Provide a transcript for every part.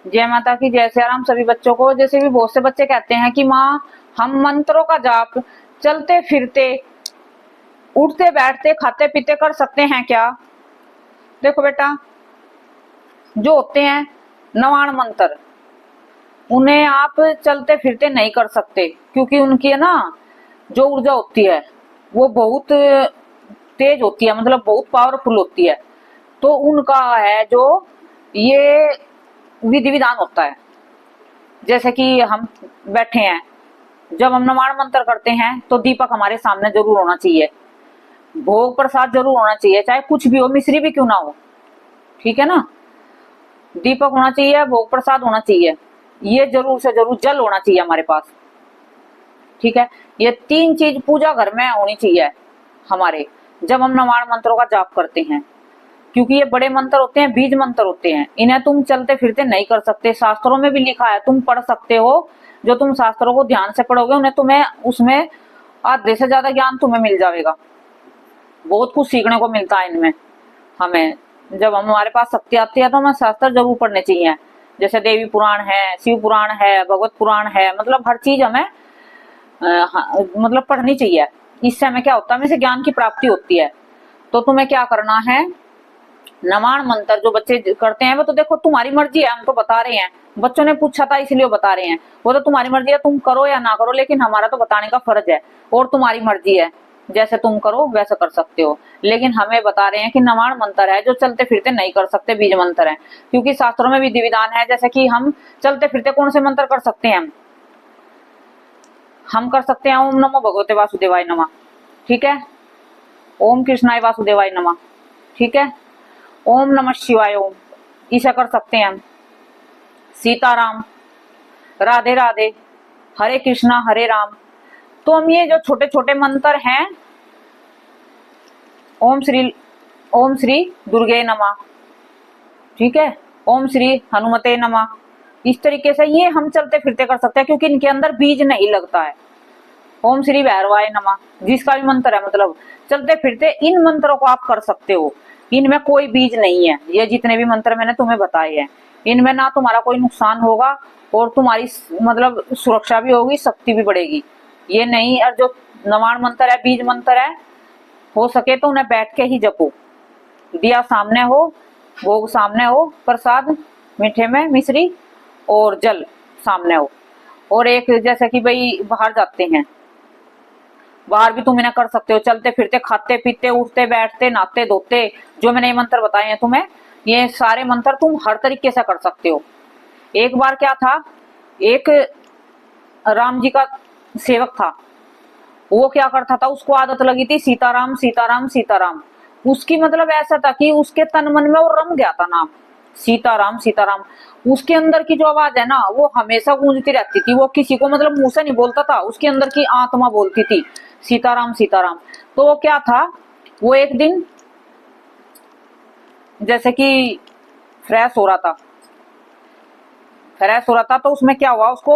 जय माता की, जय सिया राम सभी बच्चों को। जैसे भी बहुत से बच्चे कहते हैं कि माँ हम मंत्रों का जाप चलते फिरते उठते बैठते खाते पीते कर सकते हैं क्या? देखो बेटा, जो होते हैं नवाण मंत्र, उन्हें आप चलते फिरते नहीं कर सकते, क्योंकि उनकी है ना जो ऊर्जा होती है वो बहुत तेज होती है, मतलब बहुत पावरफुल होती है। तो उनका है जो ये विधि विधान होता है। जैसे कि हम बैठे हैं, जब हम नवाण मंत्र करते हैं तो दीपक हमारे सामने जरूर होना चाहिए, भोग प्रसाद जरूर होना चाहिए, चाहे कुछ भी हो, मिश्री भी क्यों ना हो, ठीक है ना। दीपक होना चाहिए, भोग प्रसाद होना चाहिए, ये जरूर से जरूर जल होना चाहिए हमारे पास, ठीक है। ये तीन चीज पूजा घर में होनी चाहिए हमारे, जब हम नवाण मंत्रों का जाप करते हैं। क्योंकि ये बड़े मंत्र होते हैं, बीज मंत्र होते हैं, इन्हें तुम चलते फिरते नहीं कर सकते। शास्त्रों में भी लिखा है, तुम पढ़ सकते हो, जो तुम शास्त्रों को ध्यान से पढ़ोगे उन्हें तुम्हें उसमें आधे से ज्यादा ज्ञान तुम्हें मिल जाएगा। बहुत कुछ सीखने को मिलता है इनमें हमें। जब हमारे पास शक्ति आती है तो हमें शास्त्र जरूर पढ़ने चाहिए, जैसे देवी पुराण है, शिव पुराण है, भगवत पुराण है, मतलब हर चीज हमें मतलब पढ़नी चाहिए। इससे हमें क्या होता है, हमें से ज्ञान की प्राप्ति होती है। तो तुम्हें क्या करना है, नवाण मंत्र जो बच्चे करते हैं वो तो देखो तुम्हारी मर्जी है, हम तो बता रहे हैं, बच्चों ने पूछा था इसलिए बता रहे हैं, वो तो तुम्हारी मर्जी है, तुम करो या ना करो, लेकिन हमारा तो बताने का फर्ज है। और तुम्हारी मर्जी है, जैसे तुम करो वैसे कर सकते हो, लेकिन हमें बता रहे हैं कि नवाण मंत्र है जो चलते फिरते नहीं कर सकते, बीज मंत्र है। क्योंकि शास्त्रों में विधि विधान है, जैसे कि हम चलते फिरते कौन से मंत्र कर सकते हैं, हम कर सकते हैं ओम नमो भगवते वासुदेवाय नमः, ठीक है, ओम कृष्णाय वासुदेवाय नमः, ठीक है, ओम नमः शिवाय ओम, इसे कर सकते हैं हम। सीताराम, राधे राधे, हरे कृष्णा हरे राम। तो हम ये जो छोटे छोटे मंत्र हैं, ओम श्री दुर्गे नमः, ठीक है, ओम श्री हनुमते नमः, इस तरीके से ये हम चलते फिरते कर सकते हैं, क्योंकि इनके अंदर बीज नहीं लगता है। ओम श्री भैरवाय नमः, जिसका भी मंत्र है, मतलब चलते फिरते इन मंत्रों को आप कर सकते हो, इनमें कोई बीज नहीं है। ये जितने भी मंत्र मैंने तुम्हें बताए हैं, इनमें ना तुम्हारा कोई नुकसान होगा और तुम्हारी मतलब सुरक्षा भी होगी, शक्ति भी बढ़ेगी। ये नहीं, और जो नवाण मंत्र है, बीज मंत्र है, हो सके तो उन्हें बैठ के ही जपो, दिया सामने हो, भोग सामने हो, प्रसाद मीठे में मिश्री और जल सामने हो। और एक जैसे कि भाई बाहर जाते हैं, बाहर भी तुम इन्हें कर सकते हो, चलते फिरते खाते पीते उठते बैठते नहाते धोते, जो मैंने ये मंत्र बताए हैं तुम्हें, ये सारे मंत्र तुम हर तरीके से कर सकते हो। एक बार क्या था, एक राम जी का सेवक था, वो क्या करता था, उसको आदत लगी थी सीताराम सीताराम सीताराम। उसकी मतलब ऐसा था कि उसके तन मन में वो रम गया था नाम सीताराम सीताराम। उसके अंदर की जो आवाज है ना वो हमेशा गूंजती रहती थी, वो किसी को मतलब मुंह से नहीं बोलता था, उसके अंदर की आत्मा बोलती थी सीताराम सीताराम। तो वो क्या था, वो एक दिन जैसे कि फ्रेश हो रहा था, तो उसमें क्या हुआ, उसको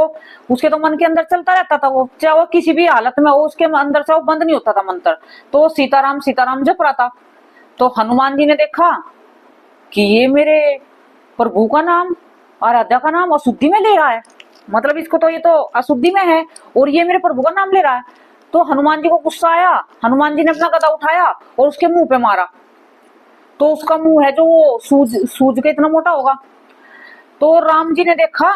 उसके तो मन के अंदर चलता रहता था, वो चाहे वो किसी भी हालत में हो, उसके अंदर से वो बंद नहीं होता था मंत्र, तो वो सीताराम सीताराम जप रहा था। तो हनुमान जी ने देखा कि ये मेरे प्रभु का नाम, आराध्या का नाम अशुद्धि में ले रहा है, मतलब इसको तो ये तो अशुद्धि में है और ये मेरे प्रभु का नाम ले रहा है। तो हनुमान जी को गुस्सा आया, हनुमान जी ने अपना गदा उठाया और उसके मुंह पे मारा। तो उसका मुंह है जो वो सूज के इतना मोटा होगा। तो राम जी ने देखा,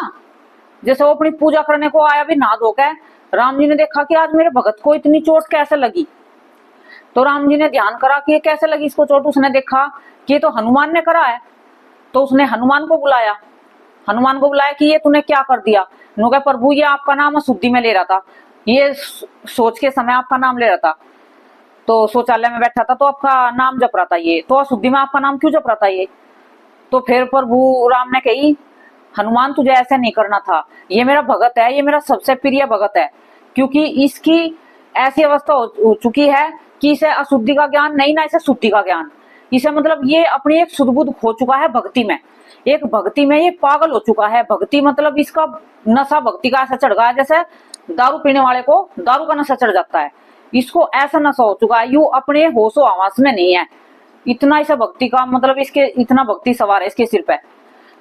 जैसे वो अपनी पूजा करने को आया भी नहा धोकर, राम जी ने देखा कि आज मेरे भगत को इतनी चोट कैसे लगी। तो राम जी ने ध्यान करा कि ये कैसे लगी इसको चोट, उसने देखा कि ये तो हनुमान ने करा है। तो उसने हनुमान को बुलाया, कि ये तूने क्या कर दिया। उन्होंने कहा प्रभु ये आपका नाम अशुद्धि में ले रहा था, ये सोच के समय आपका नाम ले रहा था, तो शौचालय में बैठा था तो आपका नाम जप रहा था, ये तो अशुद्धि में आपका नाम क्यों जप रहा था ये। तो फिर प्रभु राम ने कही हनुमान तुझे ऐसे नहीं करना था, ये मेरा भगत है, ये मेरा सबसे प्रिय भगत है, क्योंकि इसकी ऐसी अवस्था हो चुकी है कि इसे अशुद्धि का ज्ञान नहीं ना इसे शुद्धि का ज्ञान, इसे मतलब ये अपनी एक सुदबुद खो चुका है भक्ति में, एक भक्ति में ये पागल हो चुका है। भक्ति मतलब इसका नशा भक्ति का ऐसा चढ़ गया है जैसे दारू पीने वाले को दारू का नशा चढ़ जाता है, इसको ऐसा नशा हो चुका है, यू अपने होशो आवास में नहीं है, इतना इसे भक्ति का मतलब इसके इतना भक्ति सवार है इसके सिर पे।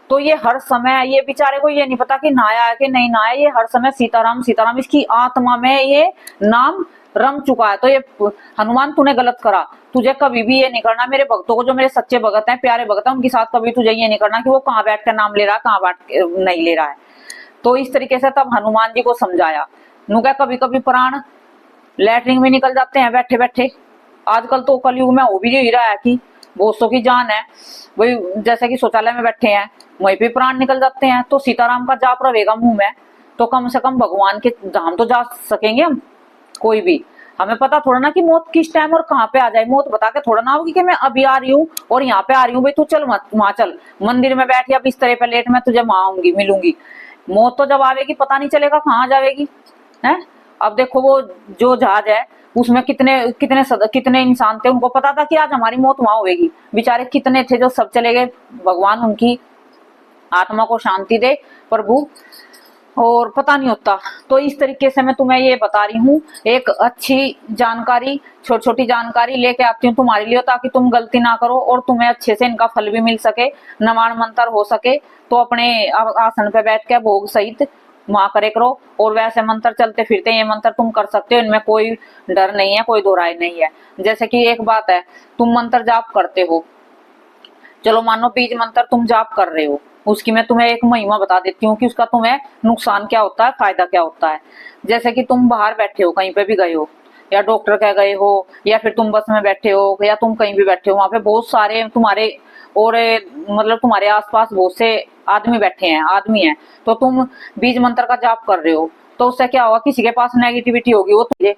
तो ये हर समय, ये बेचारे को ये नहीं पता कि नहाया है कि नहीं नहाया, ये हर समय सीताराम सीताराम, इसकी आत्मा में ये नाम रम चुका है। तो ये हनुमान तूने गलत करा, तुझे कभी भी ये नहीं करना, मेरे भक्तों को, जो मेरे सच्चे भगत हैं, प्यारे भगत हैं, उनके साथ कभी तुझे ये नहीं करना कि वो कहाँ बैठ कर नाम ले रहा है, कहाँ बैठ नहीं ले रहा है। तो इस तरीके से तब हनुमान जी को समझाया। नु क्या कभी कभी प्राण लैटरिन में निकल जाते हैं बैठे बैठे। आजकल तो कलयुग में हो भी यही रहा है कि बहुत सौ की जान है, वही जैसे कि शौचालय में बैठे हैं वहीं पे प्राण निकल जाते हैं। तो सीताराम का जाप रहेगा मुंह में, तो कम से कम भगवान के धाम तो जा सकेंगे हम। कोई भी हमें पता थोड़ा ना कि मौत किस टाइम और कहाँ पे आ जाए, मौत बता के थोड़ा ना होगी कि मैं अभी आ रही हूँ और यहाँ पे आ रही हूँ, भाई तू चल वहां चल, मंदिर में बैठ या बिस्तर पे लेट, मैं तुझे वहां आऊंगी मिलूंगी। मौत तो जब आवेगी पता नहीं चलेगा कहाँ जाएगी है। अब देखो वो जो जहाज है उसमें कितने कितने कितने इंसान थे, उनको पता था कि आज हमारी मौत वहां होगी, बेचारे कितने थे जो सब चले गए। भगवान उनकी आत्मा को शांति दे प्रभु, और पता नहीं होता। तो इस तरीके से मैं तुम्हें ये बता रही हूँ, एक अच्छी जानकारी, छोटी छोटी जानकारी लेके आती हूँ तुम्हारे लिए, ताकि तुम गलती ना करो और तुम्हें अच्छे से इनका फल भी मिल सके, नवान मंत्र हो सके। तो अपने आसन पे बैठ के भोग सहित वहां करे करो, और वैसे मंत्र चलते फिरते ये मंत्र तुम कर सकते हो, इनमें कोई डर नहीं है, कोई दोहराई नहीं है। जैसे कि एक बात है, तुम मंत्र जाप करते हो, चलो मानो बीज मंत्र तुम जाप कर रहे हो, उसकी मैं तुम्हें एक महिमा बता देती हूँ कि उसका तुम्हें नुकसान क्या होता है, फायदा क्या होता है। जैसे कि तुम बाहर बैठे हो, कहीं पे भी गए हो, या डॉक्टर कह गए हो, या फिर तुम बस में बैठे हो, या तुम कहीं भी बैठे हो, वहां पे बहुत सारे तुम्हारे और मतलब तुम्हारे आसपास बहुत से आदमी बैठे हैं, आदमी हैं, तो तुम बीज मंत्र का जाप कर रहे हो, तो उससे क्या होगा, किसी के पास नेगेटिविटी होगी वो तुझे,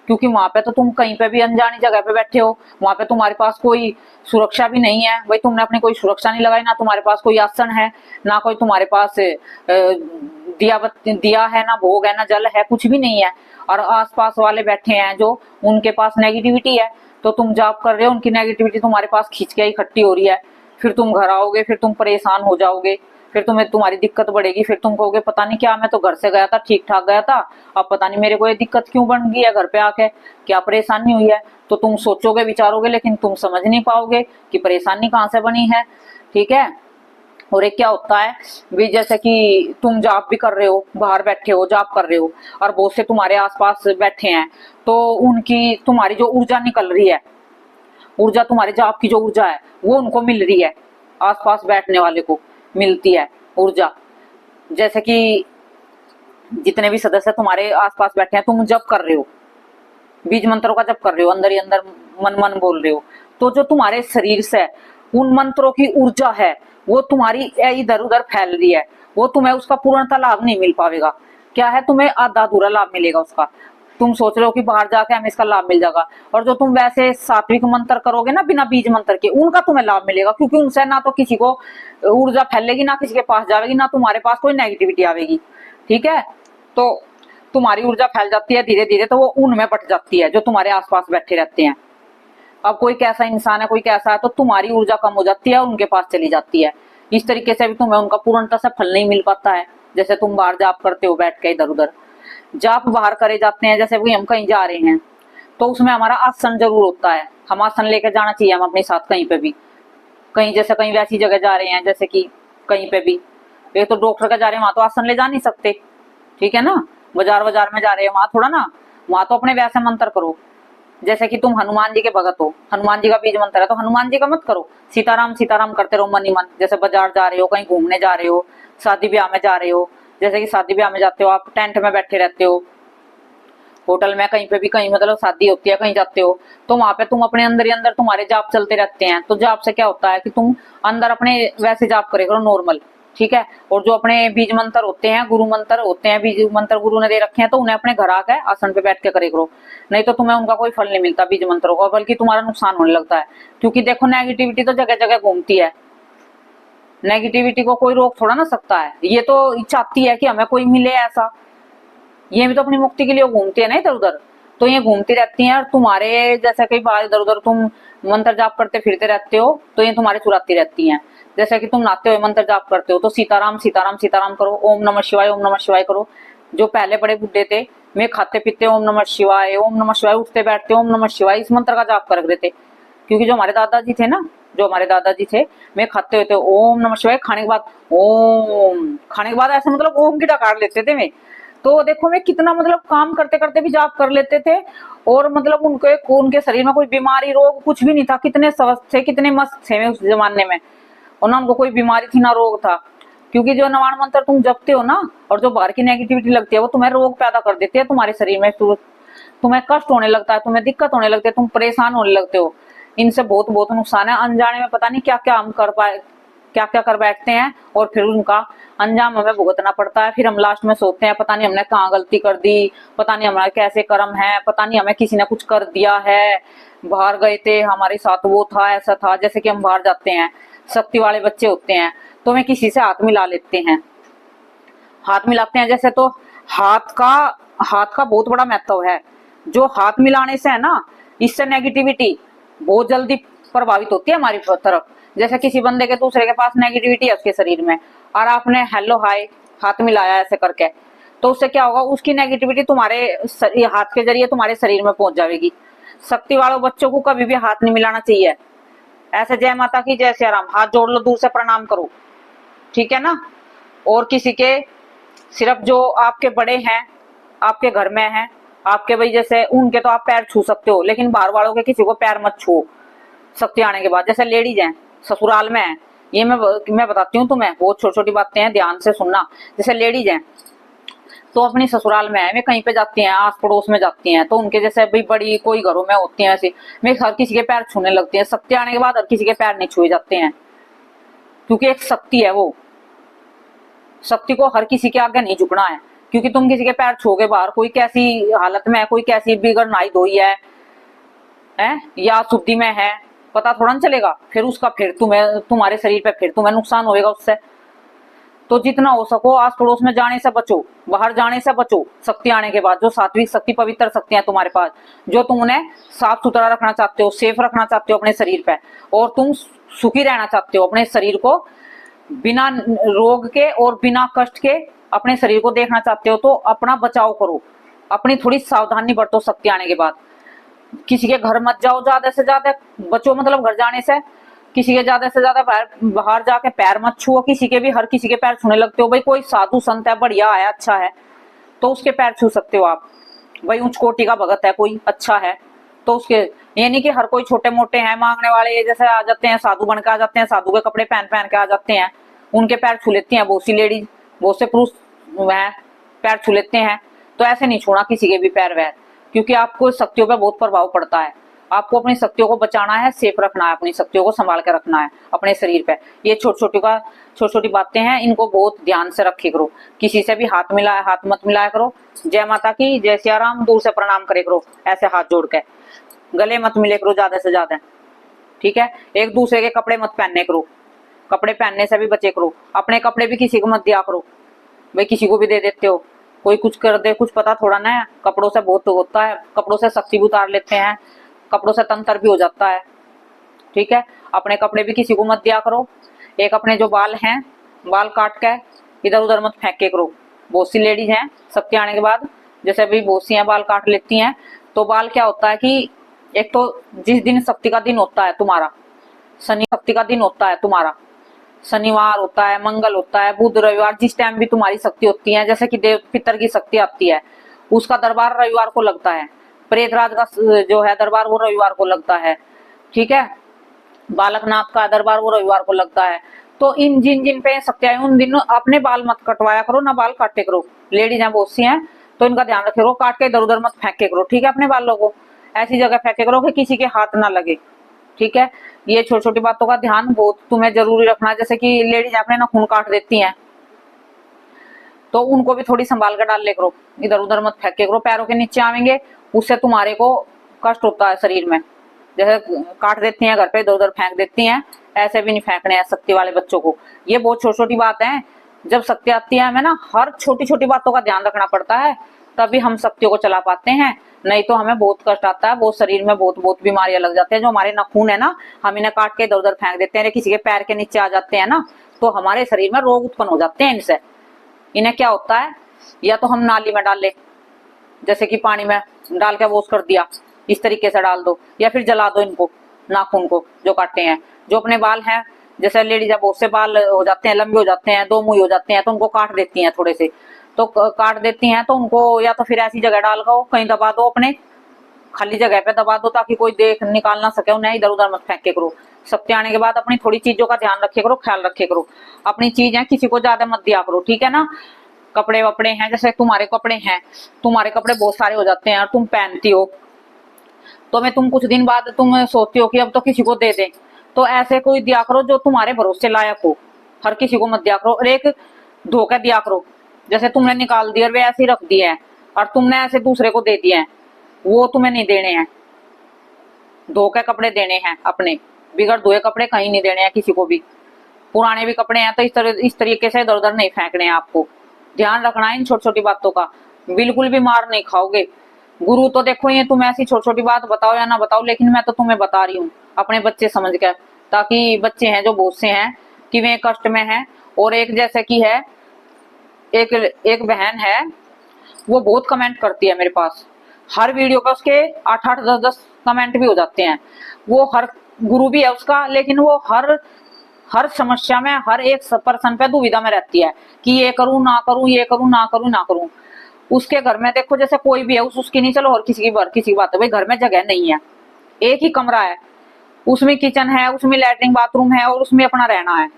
क्योंकि वहां पे तो तुम कहीं पे भी अनजानी जगह पे बैठे हो, वहां पे तुम्हारे पास कोई सुरक्षा भी नहीं है, भाई तुमने अपनी कोई सुरक्षा नहीं लगाई, ना तुम्हारे पास कोई आसन है, ना कोई तुम्हारे पास दिया है, ना भोग है, ना जल है, कुछ भी नहीं है, और आसपास वाले बैठे हैं जो उनके पास नेगेटिविटी है, तो तुम जाप कर रहे हो, उनकी नेगेटिविटी तुम्हारे पास खींच के इकट्ठी हो रही है, फिर तुम घर आओगे, फिर तुम परेशान हो जाओगे, फिर तुम्हें तुम्हारी दिक्कत बढ़ेगी, फिर तुम कहोगे पता नहीं क्या, मैं तो घर से गया था ठीक ठाक गया था, अब पता नहीं मेरे को ये दिक्कत क्यों बन गई है, घर पे आके क्या परेशानी हुई है। तो तुम सोचोगे विचारोगे, लेकिन तुम समझ नहीं पाओगे कि परेशानी कहाँ से बनी है, ठीक है। और एक क्या होता है भी, जैसे कि तुम जाप भी कर रहे हो, बाहर बैठे हो जाप कर रहे हो, और बहुत से तुम्हारे आसपास बैठे हैं, तो उनकी तुम्हारी जो ऊर्जा निकल रही है, ऊर्जा तुम्हारे जाप की जो ऊर्जा है वो उनको मिल रही है, आसपास बैठने वाले को मिलती है ऊर्जा। जैसे कि जितने भी सदस्य तुम्हारे आसपास बैठे हैं, तुम जप कर रहे हो, बीज मंत्रों का जप कर रहे हो, अंदर ही अंदर मन मन बोल रहे हो, तो जो तुम्हारे शरीर से उन मंत्रों की ऊर्जा है वो तुम्हारी इधर उधर फैल रही है, वो तुम्हें उसका पूर्णतः लाभ नहीं मिल पाएगा। क्या है, तुम्हें आधा अधूरा लाभ मिलेगा उसका। तुम सोच रहे हो कि बाहर जाके हमें इसका लाभ मिल जाएगा, और जो तुम वैसे सात्विक मंत्र करोगे ना बिना बीज मंत्र के, उनका तुम्हें लाभ मिलेगा, क्योंकि उनसे ना तो किसी को ऊर्जा फैलेगी, ना किसी के पास जाएगी, ना तुम्हारे पास कोई नेगेटिविटी आवेगी, ठीक है। तो तुम्हारी ऊर्जा फैल जाती है धीरे धीरे, तो वो उनमें बट जाती है जो तुम्हारे आसपास बैठे रहते हैं। अब कोई कैसा इंसान है, कोई कैसा है, तो तुम्हारी ऊर्जा कम हो जाती है, उनके पास चली जाती है। इस तरीके से भी तुम्हें उनका पूर्णतः से फल नहीं मिल पाता है। जैसे तुम बाहर जाप करते हो बैठ के, इधर उधर जाप बाहर करे जाते हैं, जैसे भी हम कहीं जा रहे हैं तो उसमें हमारा आसन जरूर होता है, हम आसन लेकर जाना चाहिए हम अपने साथ, कहीं पे भी, कहीं जैसे कहीं वैसी जगह जा रहे हैं, जैसे कि कहीं पे भी, ये तो डॉक्टर का जा रहे हैं वहां तो आसन ले जा नहीं सकते, ठीक है ना। बाजार बाजार में जा रहे हैं वहां थोड़ा ना, वहां तो अपने वैसे मंत्र करो। जैसे कि तुम हनुमान जी के भगत हो, हनुमान जी का बीज मंत्र है, तो हनुमान जी का मत करो, सीताराम सीताराम करते रहो मन ही मन। जैसे बाजार जा रहे हो, कहीं घूमने जा रहे हो, शादी ब्याह में जा रहे हो, जैसे कि शादी ब्याह में जाते हो आप, टेंट में बैठे रहते हो, होटल में कहीं पे भी, कहीं मतलब शादी होती है कहीं जाते हो, तो वहां पे तुम अपने अंदर ही अंदर तुम्हारे जाप चलते रहते हैं। तो जाप से क्या होता है कि तुम अंदर अपने वैसे जाप करे करो नॉर्मल, ठीक है। और जो अपने बीज मंत्र होते हैं, गुरु मंत्र होते हैं, बीज मंत्र गुरु ने दे रखे हैं, तो उन्हें अपने घर आकर आसन पे बैठ के करे करो, नहीं तो तुम्हें उनका कोई फल नहीं मिलता बीज मंत्रों का, बल्कि तुम्हारा नुकसान होने लगता है। क्योंकि देखो नेगेटिविटी तो जगह जगह घूमती है, नेगेटिविटी को कोई रोक थोड़ा ना सकता है, ये तो चाहती है कि हमें कोई मिले ऐसा, ये भी तो अपनी मुक्ति के लिए घूमती है ना इधर उधर, तो ये घूमती रहती हैं। और तुम्हारे जैसे कई बार इधर उधर तुम मंत्र जाप करते फिरते रहते हो, तो ये तुम्हारे चुराती रहती हैं। जैसे कि तुम नहाते हुए मंत्र जाप करते हो, तो सीताराम सीताराम सीताराम करो, ओम नमः शिवाय करो। जो पहले बड़े बुड्ढे थे, मैं खाते पीते ओम नमः शिवाय, उठते बैठते ओम नमः शिवाय, इस मंत्र का जाप कर देते, क्योंकि जो हमारे दादाजी थे ना, जो हमारे दादाजी थे, मैं खाते हुए थे ओम नमः शिवाय, खाने के बाद ओम, खाने के बाद ऐसे मतलब ओम की डकार लेते थे मैं। तो देखो मैं कितना मतलब काम करते करते भी जाप कर लेते थे, और मतलब उनके शरीर में कोई बीमारी रोग कुछ भी नहीं था, कितने स्वस्थ थे, कितने मस्त थे मैं उस जमाने में, और ना उनको कोई बीमारी थी ना रोग था। क्योंकि जो नवाण मंत्र तुम जपते हो ना, और जो बाहर की नेगेटिविटी लगती है वो तुम्हें रोग पैदा कर देती है तुम्हारे शरीर में, तुम्हें कष्ट होने लगता है, तुम्हें दिक्कत होने लगती है, तुम परेशान होने लगते हो। इनसे बहुत बहुत नुकसान है, अनजाने में पता नहीं क्या क्या हम कर पाए, क्या क्या कर बैठते हैं, और फिर उनका अंजाम हमें भुगतना पड़ता है। फिर हम लास्ट में सोचते हैं पता नहीं हमने कहाँ गलती कर दी, पता नहीं हमारे कैसे कर्म है, पता नहीं हमें किसी ने कुछ कर दिया है, बाहर गए थे हमारे साथ वो था ऐसा था। जैसे कि हम बाहर जाते हैं, शक्ति वाले बच्चे होते हैं तो वे किसी से हाथ मिला लेते हैं, हाथ मिलाते हैं जैसे, तो हाथ का बहुत बड़ा महत्व है। जो हाथ मिलाने से है ना, इससे नेगेटिविटी बहुत जल्दी प्रभावित होती है हमारी तरफ। जैसे किसी बंदे के दूसरे के पास नेगेटिविटी है उसके शरीर में, और आपने हेलो हाय हाथ मिलाया ऐसे करके, तो उससे क्या होगा, उसकी नेगेटिविटी तुम्हारे हाथ के जरिए तुम्हारे शरीर में पहुंच जाएगी। शक्ति वालों बच्चों को कभी भी हाथ नहीं मिलाना चाहिए। ऐसे जय माता की जय सिया राम, हाथ जोड़ लो, दूर से प्रणाम करो, ठीक है ना। और किसी के सिर्फ जो आपके बड़े हैं, आपके घर में हैं, आपके भाई जैसे, उनके तो आप पैर छू सकते हो, लेकिन बाहर वालों के किसी को पैर मत छुओ शक्ति आने के बाद। जैसे लेडीज हैं, ससुराल में है, ये मैं बताती हूँ तुम्हें, बहुत छोटी छोटी बातें हैं, ध्यान से सुनना। जैसे लेडीज हैं तो अपनी ससुराल में है, वे कहीं पे जाती हैं, आस पड़ोस में जाती हैं, तो उनके जैसे भी बड़ी कोई घरों में होती हैं ऐसी, वे हर किसी के पैर छूने लगती हैं। शक्ति आने के बाद हर किसी के पैर नहीं छुए जाते हैं, क्योंकि एक शक्ति है, वो शक्ति को हर किसी के आगे नहीं झुकना है। क्योंकि तुम किसी के पैर छूओगे, बाहर कोई कैसी हालत में है, कोई कैसी बिगड़ नाई धोई है या शुद्धि में है, पता थोड़ा ना चलेगा। फिर उसका फिर तुम्हारे शरीर पे फिर तुम्हें नुकसान होएगा उससे। तो जितना हो सको आस पड़ोस में जाने से बचो, बाहर जाने से बचो शक्ति आने के बाद। जो सात्विक शक्ति, पवित्र शक्तियां तुम्हारे पास, जो तुम उन्हें साफ सुथरा रखना चाहते हो, सेफ रखना चाहते हो अपने शरीर पे, और तुम सुखी रहना चाहते हो अपने शरीर को, बिना रोग के और बिना कष्ट के अपने शरीर को देखना चाहते हो, तो अपना बचाव करो, अपनी थोड़ी सावधानी बरतो शक्ति आने के बाद। किसी के घर मत जाओ, ज्यादा से ज्यादा बचो, मतलब घर जाने से। किसी के ज्यादा से ज्यादा बाहर जाके पैर मत छुओ किसी के भी, हर किसी के पैर छूने लगते हो। भाई कोई साधु संत है, बढ़िया है, अच्छा है, तो उसके पैर छू सकते हो आप। भाई उच्च कोटि का भगत है, कोई अच्छा है, तो उसके, ये नहीं कि हर कोई छोटे मोटे हैं मांगने वाले जैसे आ जाते हैं, साधु बन के आ जाते हैं, साधु के कपड़े पहन पहन के आ जाते हैं, उनके पैर छू लेती हैं बहुत सी लेडीज, बहुत से पुरुष वह पैर छू लेते हैं। तो ऐसे नहीं छूना किसी के भी पैर वैर, क्योंकि आपको शक्तियों पर बहुत प्रभाव पड़ता है। आपको अपनी शक्तियों को बचाना है, सेफ रखना है, अपनी शक्तियों को संभाल के रखना है अपने शरीर पे। ये छोटी छोटी बातें हैं, इनको बहुत ध्यान से रखे करो। किसी से भी हाथ मत मिलाया करो। जय माता की जय सिया राम, दूर से प्रणाम करे करो ऐसे हाथ जोड़ के, गले मत मिले करो ज्यादा से ज्यादा, ठीक है। एक दूसरे के कपड़े मत पहनने करो, कपड़े पहनने से भी बचे करो। अपने कपड़े भी किसी को मत दिया करो, भाई किसी को भी दे देते हो, कोई कुछ कर दे, कुछ पता थोड़ा ना है। कपड़ों से बहुत होता है, कपड़ों से शक्ति भी उतार लेते हैं, कपड़ों से तंत्र भी हो जाता है, ठीक है। अपने कपड़े भी किसी को मत दिया करो। एक अपने जो बाल हैं, बाल काट के इधर उधर मत फेंके करो। बहुत सी लेडीज हैं शक्ति आने के बाद, जैसे अभी बहुत सी हैं बाल काट लेती हैं, तो बाल क्या होता है कि एक तो जिस दिन शक्ति का दिन होता है तुम्हारा, शनि शक्ति का दिन होता है तुम्हारा, शनिवार होता है, मंगल होता है, बुध रविवार, जिस टाइम भी तुम्हारी शक्ति होती है, जैसे कि देव पितर की शक्ति आती है, उसका दरबार रविवार को लगता है। प्रेतराज का जो है दरबार वो रविवार को लगता है, ठीक है। बालकनाथ का दरबार वो रविवार को लगता है। तो इन जिन पे शक्तियां उन दिनों अपने बाल मत कटवाया करो, ना बाल काटे करो। लेडीज हैं बहुत सी हैं, तो इनका ध्यान रखे करो, काट के इधर उधर मत फेंके करो, ठीक है। अपने बालों को ऐसी जगह फेंके करो कि किसी के हाथ ना लगे, ठीक है। ये छोटी छोटी बातों का ध्यान बहुत तुम्हें जरूरी रखना। जैसे कि लेडीज अपने नाखून काट देती हैं, तो उनको भी थोड़ी संभाल कर डाल ले करो, इधर उधर मत फेंके करो, पैरों के नीचे आवेंगे, उससे तुम्हारे को कष्ट होता है शरीर में। जैसे काट देती हैं घर पे, इधर उधर फेंक देती हैं, ऐसे भी नहीं फेंकने हैं शक्ति वाले बच्चों को। ये बहुत छोटी छोटी बात है, जब शक्ति आती है हमें ना हर छोटी छोटी बातों का ध्यान रखना पड़ता है, तभी हम शक्तियों को चला पाते हैं। नहीं तो हमें बहुत कष्ट आता है, बहुत शरीर में बहुत बीमारियां लग जाती है। जो हमारे नाखून है ना, हम इन्हें काट के इधर उधर फेंक देते हैं, किसी के पैर के नीचे आ जाते हैं ना, तो हमारे शरीर में रोग उत्पन्न हो जाते हैं इनसे। इन्हें क्या होता है, या तो हम नाली में डाल ले, जैसे कि पानी में डाल के वॉश कर दिया, इस तरीके से डाल दो, या फिर जला दो इनको, नाखून को जो काटते हैं, जो अपने बाल हैं, जैसे लेडीज बहुत से बाल हो जाते हैं, लंबे हो जाते हैं, दो मुंह हो जाते हैं, तो उनको काट देती हैं थोड़े से, तो काट देती हैं, तो उनको या तो फिर ऐसी जगह डाल दो, कहीं दबा दो, अपने खाली जगह पे दबा दो, ताकि कोई देख निकाल ना सके उन्हें, इधर उधर मत फेंके करो। सप्ते आने के बाद अपनी थोड़ी चीजों का ध्यान रखे करो, ख्याल रखे करो, अपनी चीज है किसी को ज्यादा मत दिया करो, ठीक है ना। कपड़े वपड़े हैं, जैसे तुम्हारे कपड़े हैं, तुम्हारे कपड़े बहुत सारे हो जाते हैं और तुम पहनती हो, तो मैं तुम कुछ दिन बाद तुम सोचती हो कि अब तो किसी को दे दे, तो ऐसे कोई दिया करो जो तुम्हारे भरोसे लायक हो, हर किसी को मत दिया करो। और एक धोखे दिया करो, जैसे तुमने निकाल दिया और वे ऐसे ही रख दिए हैं और तुमने ऐसे दूसरे को दे दिए हैं, वो तुम्हें नहीं देने हैं। धोखे कपड़े देने हैं, अपने बिगड़ धोए कपड़े कहीं नहीं देने हैं किसी को भी। पुराने भी कपड़े हैं तो इस तरीके से इधर उधर नहीं फेंकने हैं आपको। ध्यान रखना है इन छोटी छोटी बातों का, बिल्कुल भी मार नहीं खाओगे। गुरु तो देखो ये तुम ऐसी छोटी छोटी बात बताओ या ना बताओ, लेकिन मैं तो तुम्हें बता रही हूँ अपने बच्चे समझ कर, ताकि बच्चे हैं जो बहुत से हैं कि वे कष्ट में हैं। और एक जैसे कि है एक बहन है, वो बहुत कमेंट करती है मेरे पास, हर वीडियो पर उसके 8-8 10-10 कमेंट भी हो जाते हैं। वो हर गुरु भी है उसका, लेकिन वो हर समस्या में हर एक पर्सन पे दुविधा में रहती है कि ये करूं ना करूं, ये करूं ना करूं ना करूं। उसके घर में देखो जैसे कोई भी है, उसकी नहीं, चलो और किसी की बात है, भाई घर में जगह नहीं है, एक ही कमरा है, उसमें किचन है, उसमें लैट्रिन बाथरूम है और उसमें अपना रहना है,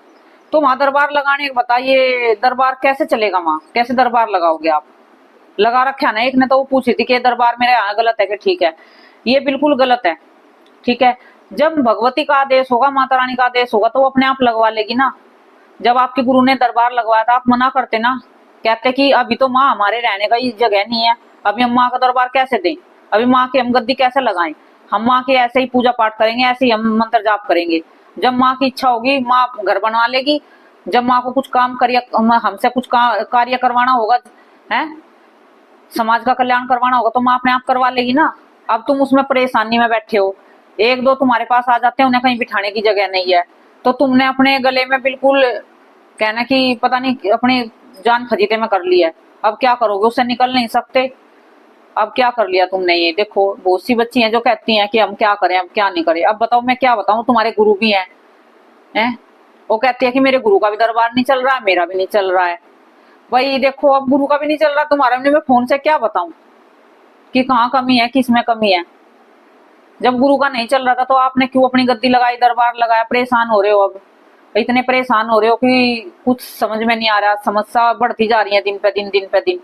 तो वहां दरबार लगाने बताइए, दरबार कैसे चलेगा? वहां कैसे दरबार लगाओगे आप? लगा रखा है ना, एक ने तो वो पूछी थी कि दरबार मेरे यहाँ गलत है कि ठीक है, ये बिल्कुल गलत है, ठीक है। जब भगवती का आदेश होगा, माता रानी का आदेश होगा, तो वो अपने आप लगवा लेगी ना। जब आपके गुरु ने दरबार लगवाया था, आप मना करते ना, कहते कि अभी तो माँ हमारे रहने का ही जगह नहीं है, अभी हम माँ का दरबार कैसे दें, अभी माँ की हम गद्दी कैसे लगाएं, हम माँ की ऐसे ही पूजा पाठ करेंगे, ऐसे ही हम मंत्र जाप करेंगे। जब माँ की इच्छा होगी, माँ घर बनवा लेगी। जब माँ को कुछ काम हमसे कुछ कार्य करवाना होगा, है समाज का कल्याण करवाना होगा, तो माँ अपने आप करवा लेगी ना। अब तुम उसमें परेशानी में बैठे हो, एक दो तुम्हारे पास आ जाते हैं, उन्हें कहीं बिठाने की जगह नहीं है, तो तुमने अपने गले में बिल्कुल कहना कि पता नहीं अपनी जान फजीते में कर ली है। अब क्या करोगे, उससे निकल नहीं सकते। अब क्या कर लिया तुमने, ये देखो बहुत सी बच्ची हैं जो कहती हैं कि हम क्या करें, अब क्या नहीं करें। अब बताओ मैं क्या बताऊं, तुम्हारे गुरु भी हैं, वो कहती है कि मेरे गुरु का भी दरबार नहीं चल रहा है, मेरा भी नहीं चल रहा है। भाई देखो, अब गुरु का भी नहीं चल रहा तुम्हारा, मैं फोन से क्या बताऊं कि कहाँ कमी है, किस में कमी है। जब गुरु का नहीं चल रहा था तो आपने क्यों अपनी गद्दी लगाई, दरबार लगाया, परेशान हो रहे हो। अब इतने परेशान हो रहे हो कि कुछ समझ में नहीं आ रहा, समस्या बढ़ती जा रही है दिन पे दिन, दिन पे दिन।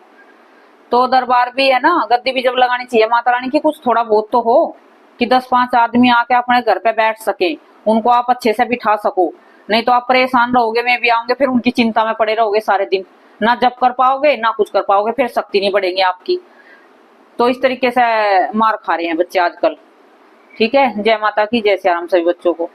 तो दरबार भी है ना, गद्दी भी जब लगानी चाहिए माता रानी की, कुछ थोड़ा बहुत तो हो कि 10-5 आदमी आके अपने घर पे बैठ सके, उनको आप अच्छे से बिठा सको। नहीं तो आप परेशान रहोगे, मैं भी आऊंगे, फिर उनकी चिंता में पड़े रहोगे सारे दिन, ना जब कर पाओगे ना कुछ कर पाओगे, फिर शक्ति नहीं बढ़ेगी आपकी। तो इस तरीके से मार खा रहे हैं बच्चे आजकल। ठीक है, जय माता की, जय श्री राम सभी बच्चों को।